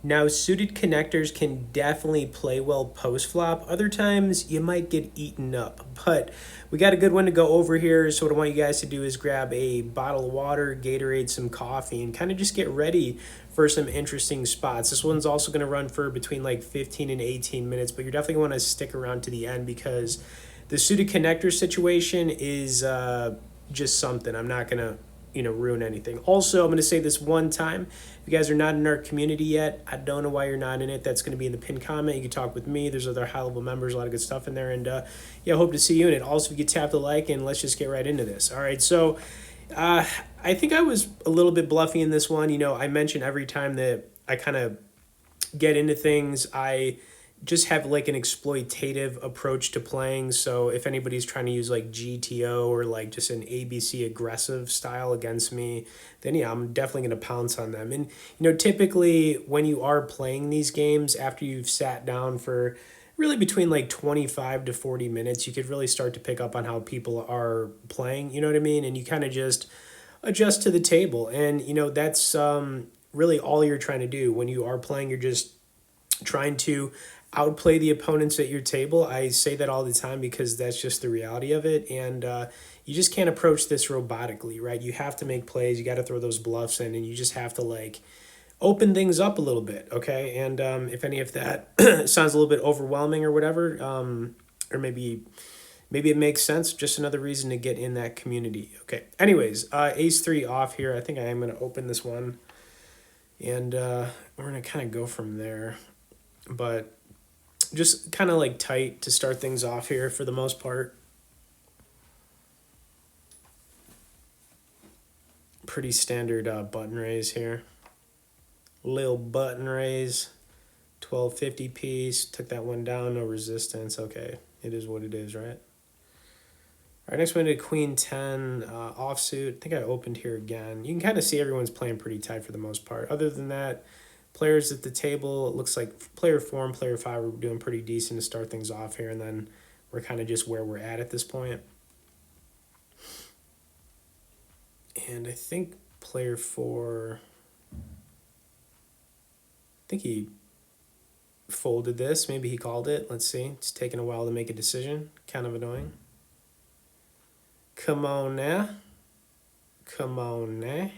Now, suited connectors can definitely play well post flop. Other times, you might get eaten up. But we got a good one to go over here. So, what I want you guys to do is grab a bottle of water, Gatorade, some coffee, and kind of just get ready for some interesting spots. This one's also going to run for between like 15 and 18 minutes, but you're definitely going to want to stick around to the end because the suited connector situation is just something. I'm not going to ruin anything. Also, I'm going to say this one time. If you guys are not in our community yet, I don't know why you're not in it. That's going to be in the pinned comment. You can talk with me. There's other high level members, a lot of good stuff in there. And yeah, hope to see you in it. Also, if you could tap the like, and let's just get right into this. All right. So I think I was a little bit bluffy in this one. I mentioned every time that I kind of get into things, I just have like an exploitative approach to playing. So if anybody's trying to use like GTO or like just an ABC aggressive style against me, then yeah, I'm definitely going to pounce on them. And typically when you are playing these games after you've sat down for really between like 25 to 40 minutes, you could really start to pick up on how people are playing, you know what I mean? And you kind of just adjust to the table. And that's really all you're trying to do when you are playing. You're just trying to outplay the opponents at your table. I say that all the time because that's just the reality of it. And you just can't approach this robotically, right? You have to make plays. You got to throw those bluffs in, and you just have to like open things up a little bit, okay? And if any of that sounds a little bit overwhelming or whatever, or maybe it makes sense, just another reason to get in that community. Okay. Anyways, ace three off here. I think I am going to open this one, and we're going to kind of go from there. But just kind of like tight to start things off here for the most part. Pretty standard button raise here. Little button raise. 1250 piece. Took that one down. No resistance. Okay. It is what it is, right? All right, next one to Queen 10 offsuit. I think I opened here again. You can kind of see everyone's playing pretty tight for the most part. Other than that, players at the table, it looks like player 4 and player 5 are doing pretty decent to start things off here, and then we're kind of just where we're at this point. And I think player 4, I think he folded this. Maybe he called it. Let's see. It's taking a while to make a decision. Kind of annoying. Come on now. Come on now.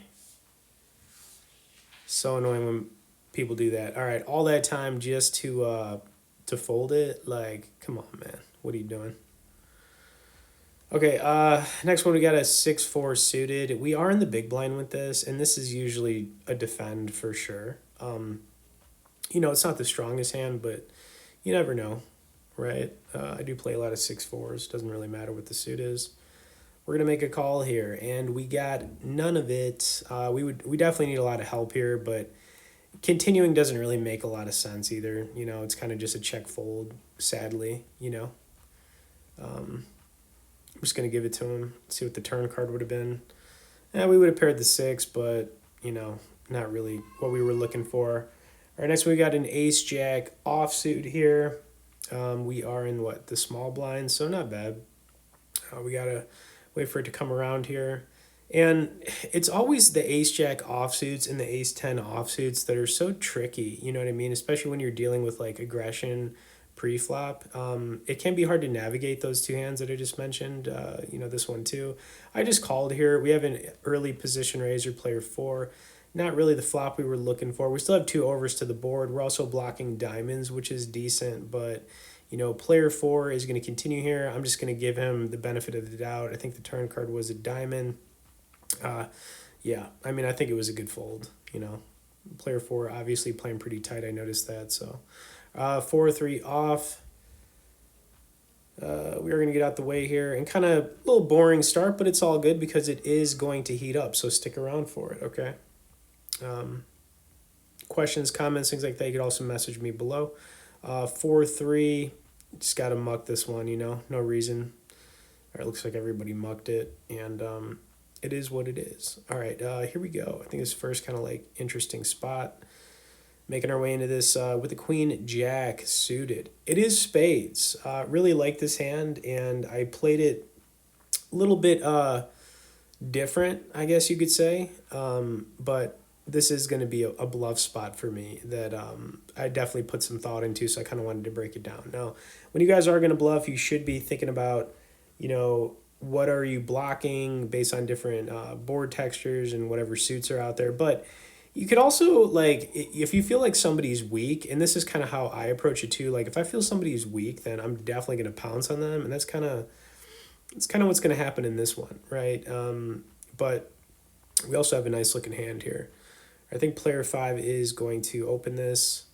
So annoying when people do that. All right, all that time just to fold it. Like, come on, man. What are you doing? Okay, next one we got a 6-4 suited. We are in the big blind with this, and this is usually a defend for sure. It's not the strongest hand, but you never know, right? I do play a lot of 6-4s. Doesn't really matter what the suit is. We're going to make a call here, and we got none of it. We definitely need a lot of help here, but continuing doesn't really make a lot of sense either. It's kind of just a check fold, sadly, I'm just going to give it to him, see what the turn card would have been. We would have paired the 6, but, not really what we were looking for. All right, next we got an ace-jack offsuit here. We are in, the small blind, so not bad. We got to wait for it to come around here. And it's always the ace-jack offsuits and the ace-10 offsuits that are so tricky, you know what I mean? Especially when you're dealing with, aggression pre-flop. It can be hard to navigate those two hands that I just mentioned, this one too. I just called here. We have an early position raiser, player 4. Not really the flop we were looking for. We still have 2 overs to the board. We're also blocking diamonds, which is decent, but player 4 is going to continue here. I'm just going to give him the benefit of the doubt. I think the turn card was a diamond. Yeah, I think it was a good fold, Player 4 obviously playing pretty tight. I noticed that. So 4-3 off. We are going to get out the way here, and kind of a little boring start, but it's all good because it is going to heat up. So stick around for it, okay? Questions, comments, things like that, you could also message me below. 4-3, just got to muck this one, no reason. All right, looks like everybody mucked it, and it is what it is. All right, here we go. I think this first kind of interesting spot. Making our way into this with the queen jack suited. It is spades. Really like this hand, and I played it a little bit different, I guess you could say. But this is going to be a bluff spot for me that I definitely put some thought into, so I kind of wanted to break it down. Now, when you guys are going to bluff, you should be thinking about, you know, what are you blocking based on different board textures and whatever suits are out there. But you could also, like, if you feel like somebody's weak, and this is kind of how I approach it too, like if I feel somebody's weak, then I'm definitely going to pounce on them, and that's kind of what's going to happen in this one, right? But we also have a nice looking hand here. I think player 5 is going to open this,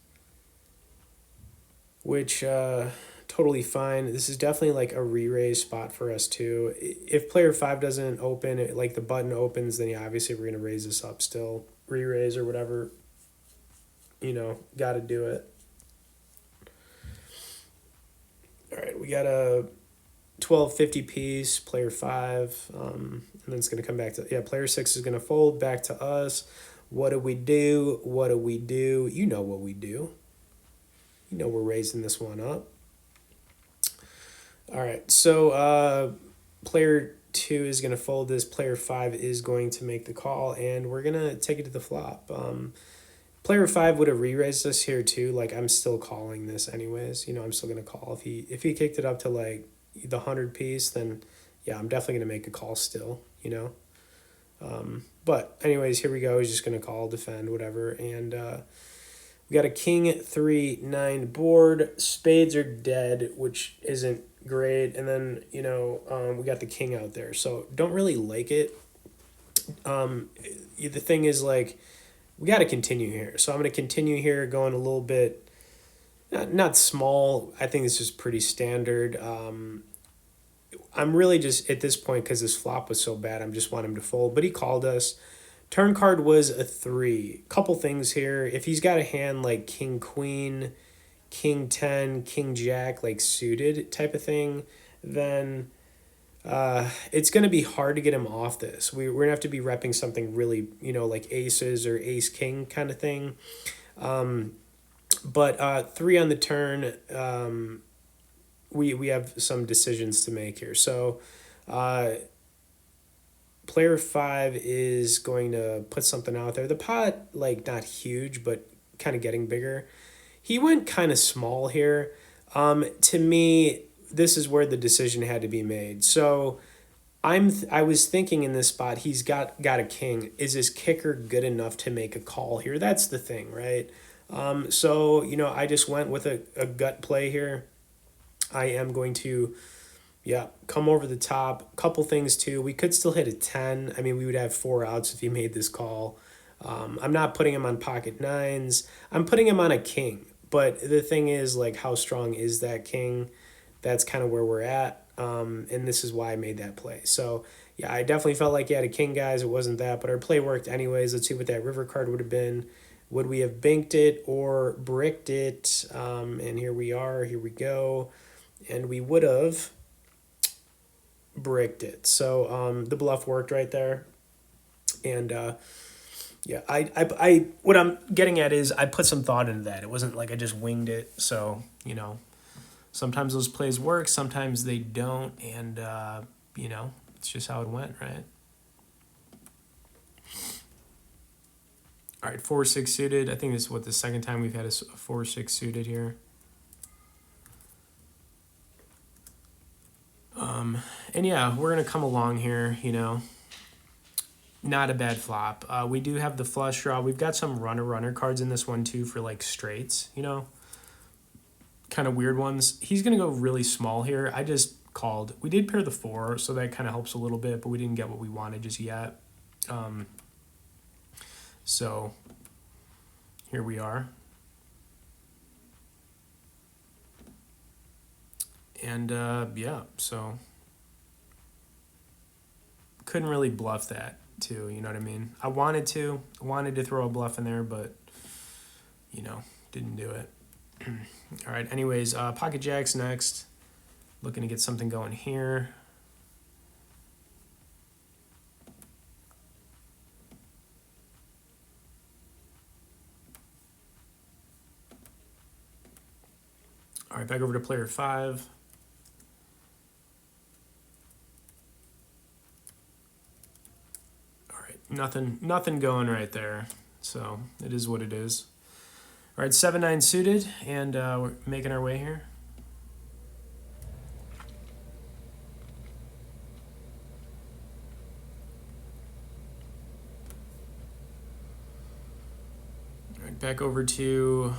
which totally fine. This is definitely like a re-raise spot for us too. If player 5 doesn't open, like the button opens, then yeah, obviously we're going to raise this up still. Re-raise or whatever, you know, got to do it. All right, we got a 1250 piece, player 5, and then it's going to come back to, yeah, player 6 is going to fold back to us. What do we do? What do we do? You know what we do. You know we're raising this one up. All right, so player 2 is going to fold this. Player 5 is going to make the call, and we're going to take it to the flop. Player 5 would have re-raised us here too. Like, I'm still calling this anyways. You know, I'm still going to call. If he kicked it up to like the 100 piece, then yeah, I'm definitely going to make a call still, you know. But anyways, here we go. He's just going to call, defend, whatever. And we got a king 3-9 board. Spades are dead, which isn't great. And then, you know, we got the king out there. So don't really like it. The thing is, like, we got to continue here. So I'm going to continue here, going a little bit, not small. I think this is pretty standard. I'm really just, at this point, because this flop was so bad, I'm just want him to fold. But he called us. Turn card was a 3. Couple things here. If he's got a hand like king, queen, king 10, king jack, like suited type of thing, then it's going to be hard to get him off this. We're going to have to be repping something really, you know, like aces or ace king kind of thing. But 3 on the turn, we have some decisions to make here. So player 5 is going to put something out there. The pot, like, not huge, but kind of getting bigger. He went kind of small here. To me, this is where the decision had to be made. So I was thinking in this spot, he's got a king. Is his kicker good enough to make a call here? That's the thing, right? So, you know, I just went with a gut play here. I am going to, yeah, come over the top. Couple things too. We could still hit a 10. I mean, we would have 4 outs if he made this call. I'm not putting him on pocket 9s. I'm putting him on a king. But the thing is, like, how strong is that king? That's kind of where we're at. And this is why I made that play. So, yeah, I definitely felt like he had a king, guys. It wasn't that, but our play worked anyways. Let's see what that river card would have been. Would we have banked it or bricked it? And here we are. Here we go. And we would have bricked it. So the bluff worked right there. And yeah, I what I'm getting at is I put some thought into that. It wasn't like I just winged it. So, you know, sometimes those plays work, sometimes they don't. And, you know, it's just how it went, right? All right, 4-6 suited. I think this is the second time we've had a 4-6 suited here. And yeah, we're going to come along here, you know. Not a bad flop. We do have the flush draw. We've got some runner cards in this one too for like straights, you know. Kind of weird ones. He's going to go really small here. I just called. We did pair the 4, so that kind of helps a little bit, but we didn't get what we wanted just yet. So here we are. And yeah, so couldn't really bluff that too, you know what I mean? I wanted to throw a bluff in there, but, you know, didn't do it. All right, anyways, pocket jacks next. Looking to get something going here. All right, back over to player 5. All right, nothing going right there. So it is what it is. All right, 7-9 suited, and we're making our way here. All right, back over to.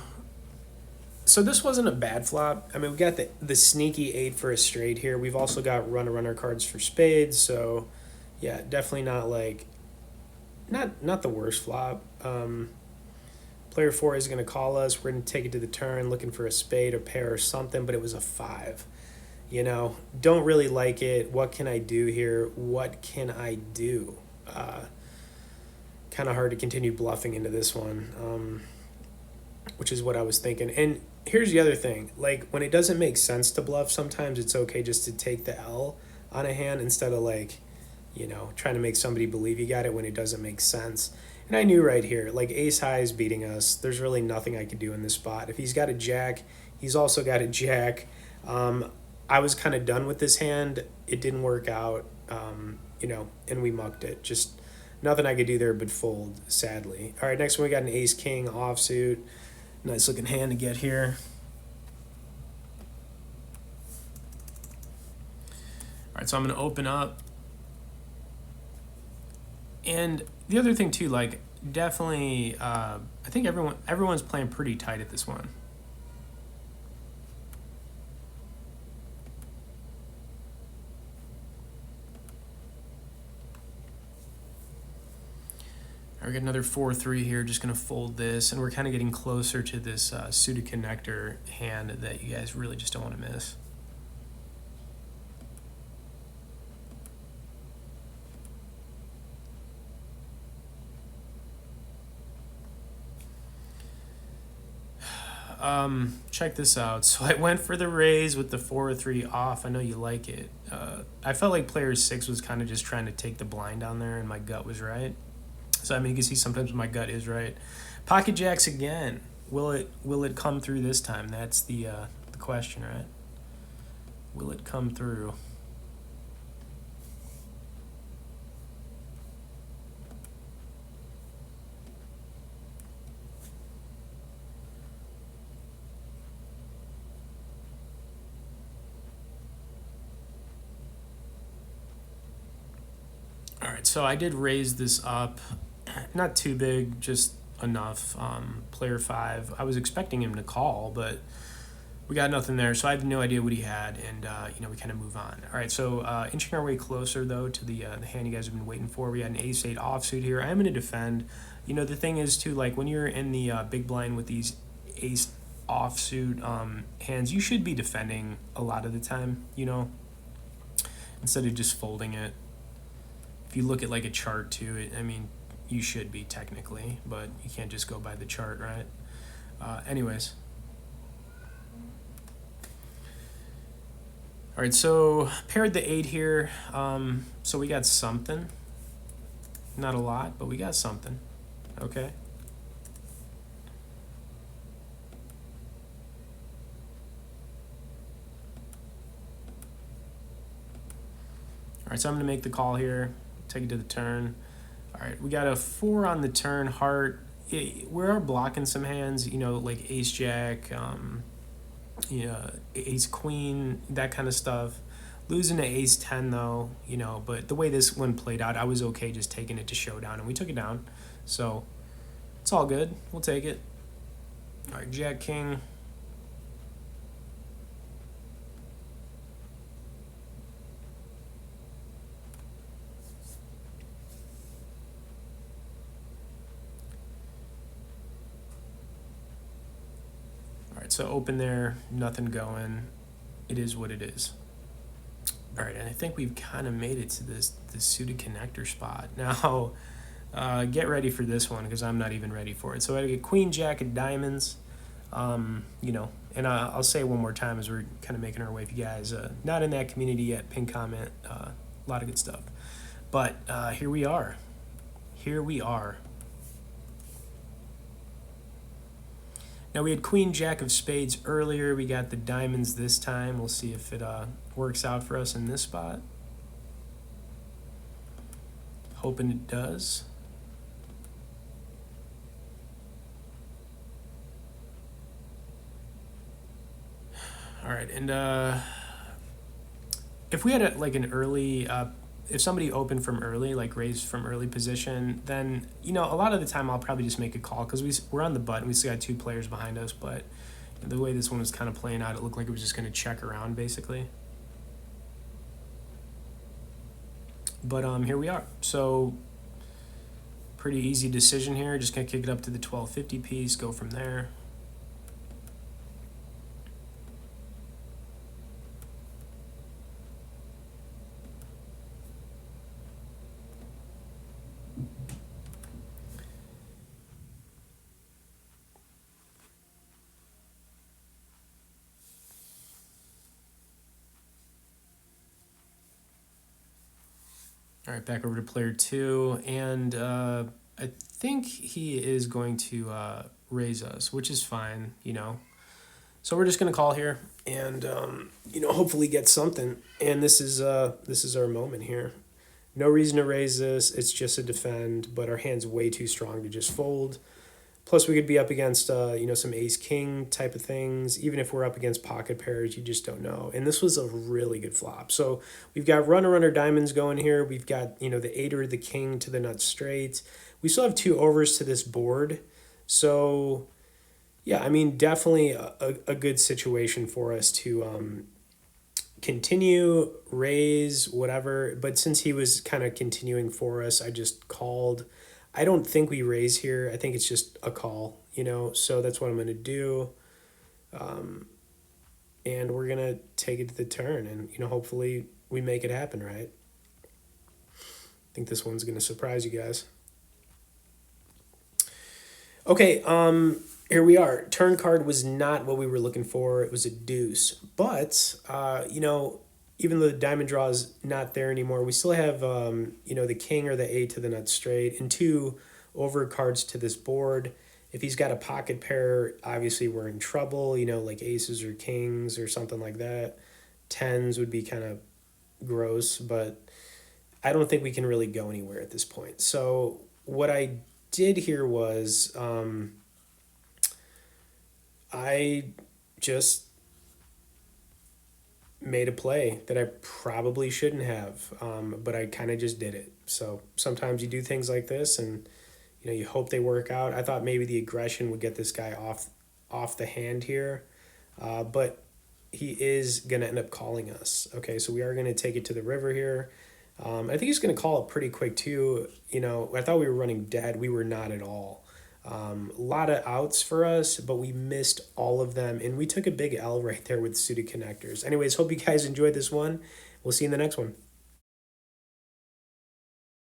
So this wasn't a bad flop. I mean, we got the sneaky 8 for a straight here. We've also got runner cards for spades. So, yeah, definitely not like, not the worst flop. Player 4 is going to call us. We're going to take it to the turn, looking for a spade or pair or something, but it was a 5. You know, don't really like it. What can I do here? What can I do? Kind of hard to continue bluffing into this one, which is what I was thinking. And here's the other thing. Like, when it doesn't make sense to bluff, sometimes it's okay just to take the L on a hand instead of, like, you know, trying to make somebody believe you got it when it doesn't make sense. And I knew right here, like, ace high is beating us. There's really nothing I could do in this spot. If he's got a jack, he's also got a jack. I was kind of done with this hand. It didn't work out, you know, and we mucked it. Just nothing I could do there but fold, sadly. All right, next one we got an ace-king offsuit. Nice looking hand to get here. All right, so I'm going to open up. And the other thing too, like, definitely, I think everyone's playing pretty tight at this one. We got another 4-3 here, just going to fold this, and we're kind of getting closer to this suited connector hand that you guys really just don't want to miss. Check this out. So I went for the raise with the 4-3 off. I know you like it. I felt like player 6 was kind of just trying to take the blind on there, and my gut was right. So I mean, you can see sometimes my gut is right. Pocket jacks again. Will it come through this time? That's the question, right? Will it come through? All right, so I did raise this up. Not too big, just enough. Player 5. I was expecting him to call, but we got nothing there, so I have no idea what he had, and you know, we kind of move on. All right, so inching our way closer though to the hand you guys have been waiting for. We had an ace-8 offsuit here. I am going to defend. You know, the thing is too, like, when you're in the big blind with these ace offsuit hands, you should be defending a lot of the time. You know, instead of just folding it. If you look at like a chart too, I mean, you should be technically, but you can't just go by the chart, right? Anyways. All right, so paired the 8 here. So we got something. Not a lot, but we got something. Okay. All right, so I'm going to make the call here. Take it to the turn. All right, we got a 4 on the turn, heart. We are blocking some hands, you know, like ace jack, yeah, ace queen, that kind of stuff. Losing to ace 10 though, you know, but the way this one played out, I was okay just taking it to showdown, and we took it down. So it's all good. We'll take it. All right, jack king. So open there, nothing going. It is what it is. All right, and I think we've kind of made it to this suited connector spot. Now, get ready for this one because I'm not even ready for it. So I get queen, jack, of diamonds. You know, and I'll say it one more time as we're kind of making our way. If you guys not in that community yet, pin comment. A lot of good stuff. But here we are. Here we are. Now we had queen, jack of spades earlier. We got the diamonds this time. We'll see if it works out for us in this spot. Hoping it does. All right, and if we had like an early, if somebody opened from early, like raised from early position, then a lot of the time I'll probably just make a call because we're on the button. We still got two players behind us, but the way this one was kind of playing out, it looked like it was just going to check around basically. But here we are. So pretty easy decision here. Just gonna kick it up to the 1250 piece, go from there. All right, back over to player two, and I think he is going to raise us, which is fine, So we're just gonna call here, and hopefully get something. And this is our moment here. No reason to raise this. It's just a defend, but our hand's way too strong to just fold. Plus, we could be up against, some ace-king type of things. Even if we're up against pocket pairs, you just don't know. And this was a really good flop. So we've got runner diamonds going here. We've got, the eight or the king to the nut straight. We still have two overs to this board. So, yeah, I mean, definitely a good situation for us to continue, raise, whatever. But since he was kind of continuing for us, I just called. I don't think we raise here. I think it's just a call, so that's what I'm going to do. And we're going to take it to the turn and, hopefully we make it happen, right? I think this one's going to surprise you guys. Okay, here we are. Turn card was not what we were looking for. It was a deuce. But, even though the diamond draw is not there anymore, we still have, the king or the eight to the nut straight and two over cards to this board. If he's got a pocket pair, obviously we're in trouble, like aces or kings or something like that. Tens would be kind of gross, but I don't think we can really go anywhere at this point. So what I did here was I just made a play that I probably shouldn't have, but I kind of just did it. So sometimes you do things like this and you hope they work out. I thought maybe the aggression would get this guy off the hand here, but he is going to end up calling us. Okay, so we are going to take it to the river here. I think he's going to call it pretty quick too. I thought we were running dead. We were not at all. A lot of outs for us, but we missed all of them, and we took a big L right there with suited connectors. Anyways, hope you guys enjoyed this one. We'll see you in the next one.